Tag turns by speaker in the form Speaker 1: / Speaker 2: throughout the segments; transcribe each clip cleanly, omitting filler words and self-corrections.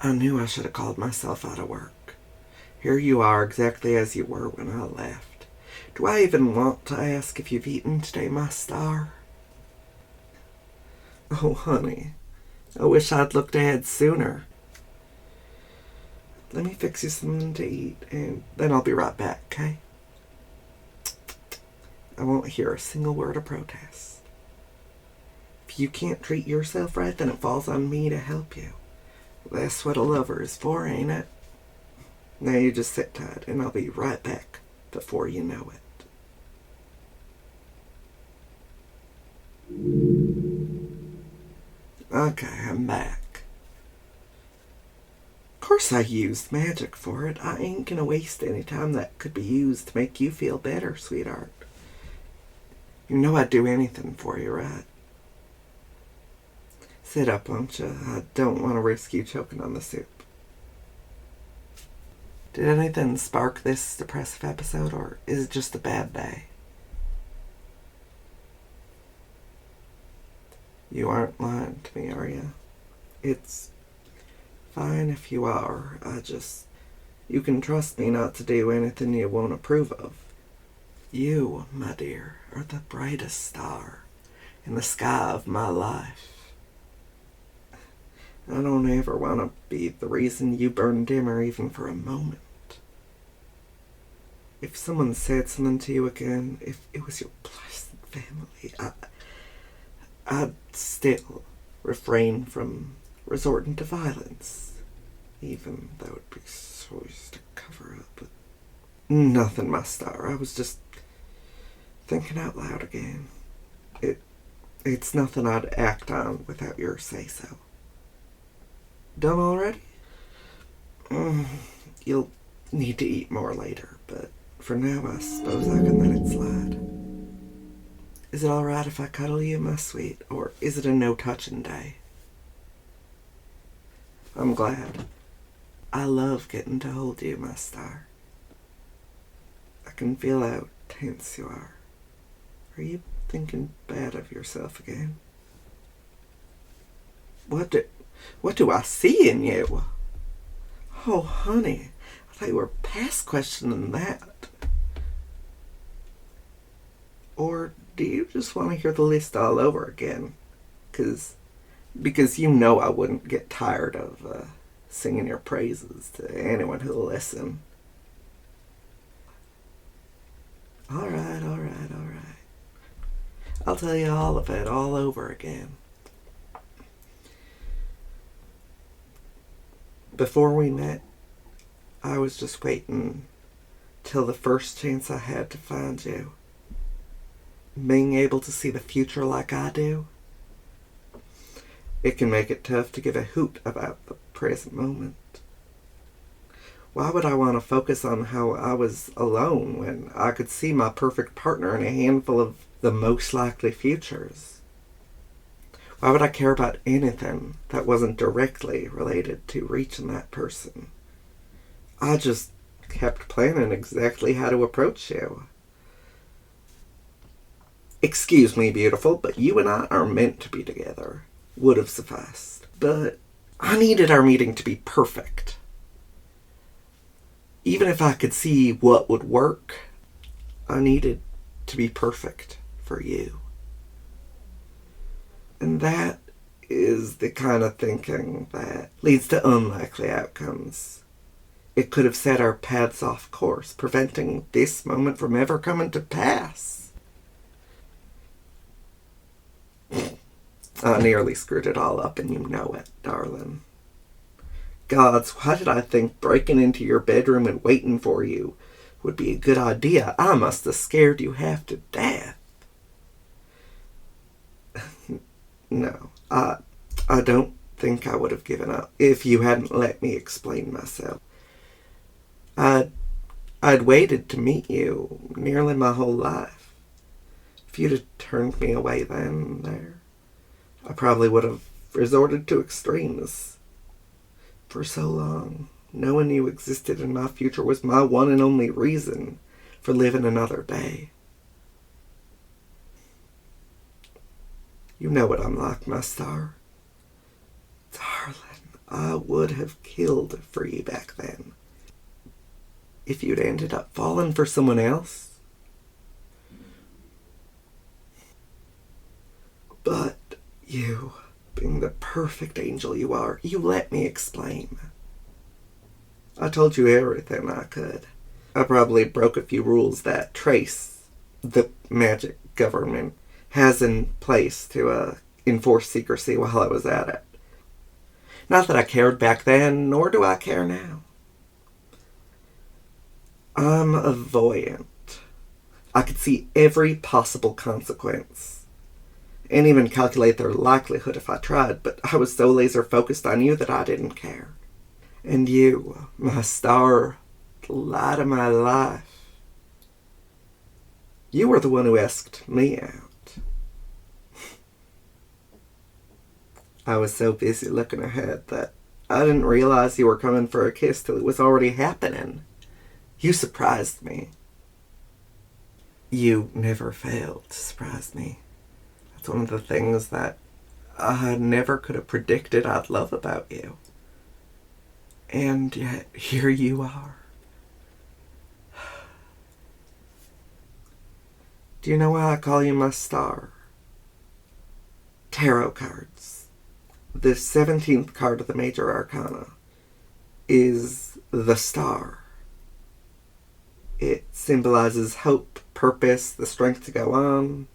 Speaker 1: I knew I should have called myself out of work. Here you are, exactly as you were when I left. Do I even want to ask if you've eaten today, my star? Oh, honey, I wish I'd looked ahead sooner. Let me fix you something to eat, and then I'll be right back, okay? I won't hear a single word of protest. If you can't treat yourself right, then it falls on me to help you. That's what a lover is for, ain't it? Now you just sit tight, and I'll be right back before you know it. Okay, I'm back. Of course I used magic for it. I ain't gonna waste any time that could be used to make you feel better, sweetheart. You know I'd do anything for you, right? Sit up, won't you? I don't want to risk you choking on the soup. Did anything spark this depressive episode, or is it just a bad day? You aren't lying to me, are you? It's fine if you are. You can trust me not to do anything you won't approve of. You, my dear, are the brightest star in the sky of my life. I don't ever want to be the reason you burn dimmer even for a moment. If someone said something to you again, if it was your blessed family, I'd still refrain from resorting to violence, even though it'd be so easy to cover up. But nothing, my star. I was just thinking out loud again. It's nothing I'd act on without your say-so. Done already? You'll need to eat more later, but for now I suppose I can let it slide. Is it alright if I cuddle you, my sweet, or is it a no-touching day? I'm glad. I love getting to hold you, my star. I can feel how tense you are. Are you thinking bad of yourself again? What do I see in you? Oh, honey, I thought you were past questioning that. Or do you just want to hear the list all over again? Because you know I wouldn't get tired of singing your praises to anyone who'll listen. All right. I'll tell you all of it all over again. Before we met, I was just waiting till the first chance I had to find you. Being able to see the future like I do, it can make it tough to give a hoot about the present moment. Why would I want to focus on how I was alone when I could see my perfect partner in a handful of the most likely futures? Why would I care about anything that wasn't directly related to reaching that person? I just kept planning exactly how to approach you. Excuse me, beautiful, but you and I are meant to be together. Would have sufficed. But I needed our meeting to be perfect. Even if I could see what would work, I needed to be perfect for you. And that is the kind of thinking that leads to unlikely outcomes. It could have set our paths off course, preventing this moment from ever coming to pass. I nearly screwed it all up, and you know it, darling. Gods, why did I think breaking into your bedroom and waiting for you would be a good idea? I must have scared you half to death. No, I don't think I would have given up if you hadn't let me explain myself. I'd waited to meet you nearly my whole life. If you'd have turned me away then and there, I probably would have resorted to extremes. For so long, knowing you existed in my future was my one and only reason for living another day. You know what I'm like, my star. Darling, I would have killed for you back then. If you'd ended up falling for someone else. But you, being the perfect angel you are, you let me explain. I told you everything I could. I probably broke a few rules that Trace, the magic government, has in place to enforce secrecy while I was at it. Not that I cared back then, nor do I care now. I'm a voyant. I could see every possible consequence, and even calculate their likelihood if I tried, but I was so laser focused on you that I didn't care. And you, my star, the light of my life, you were the one who asked me out. I was so busy looking ahead that I didn't realize you were coming for a kiss till it was already happening. You surprised me. You never failed to surprise me. That's one of the things that I never could have predicted I'd love about you. And yet, here you are. Do you know why I call you my star? Tarot cards. The 17th card of the Major Arcana is the star. It symbolizes hope, purpose, the strength to go on,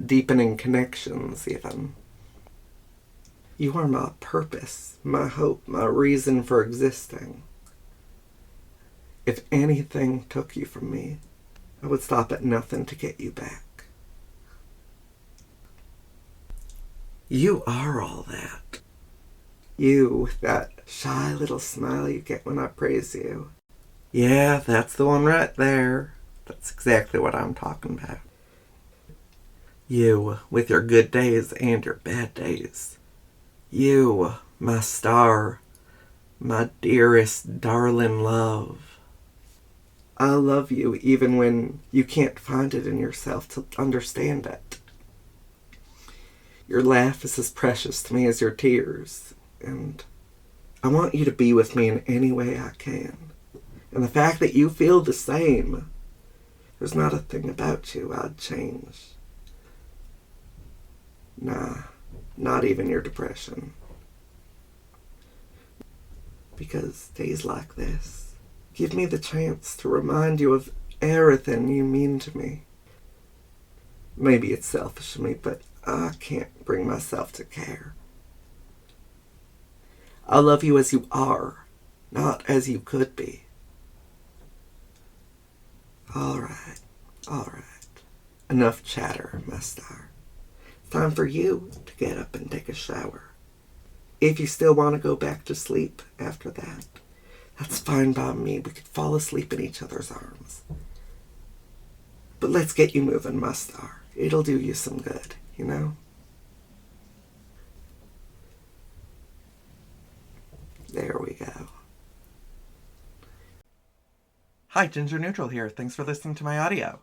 Speaker 1: deepening connections even. You are my purpose, my hope, my reason for existing. If anything took you from me, I would stop at nothing to get you back. You are all that. You, with that shy little smile you get when I praise you. Yeah, that's the one right there. That's exactly what I'm talking about. You, with your good days and your bad days. You, my star, my dearest, darling love. I love you even when you can't find it in yourself to understand it. Your laugh is as precious to me as your tears, and I want you to be with me in any way I can. And the fact that you feel the same, there's not a thing about you I'd change. Nah, not even your depression. Because days like this give me the chance to remind you of everything you mean to me. Maybe it's selfish of me, but I can't bring myself to care. I love you as you are, not as you could be. All right. Enough chatter, my star. It's time for you to get up and take a shower. If you still want to go back to sleep after that, that's fine by me. We could fall asleep in each other's arms. But let's get you moving, my star. It'll do you some good, you know? There we go. Hi, Ginger Neutral here. Thanks for listening to my audio.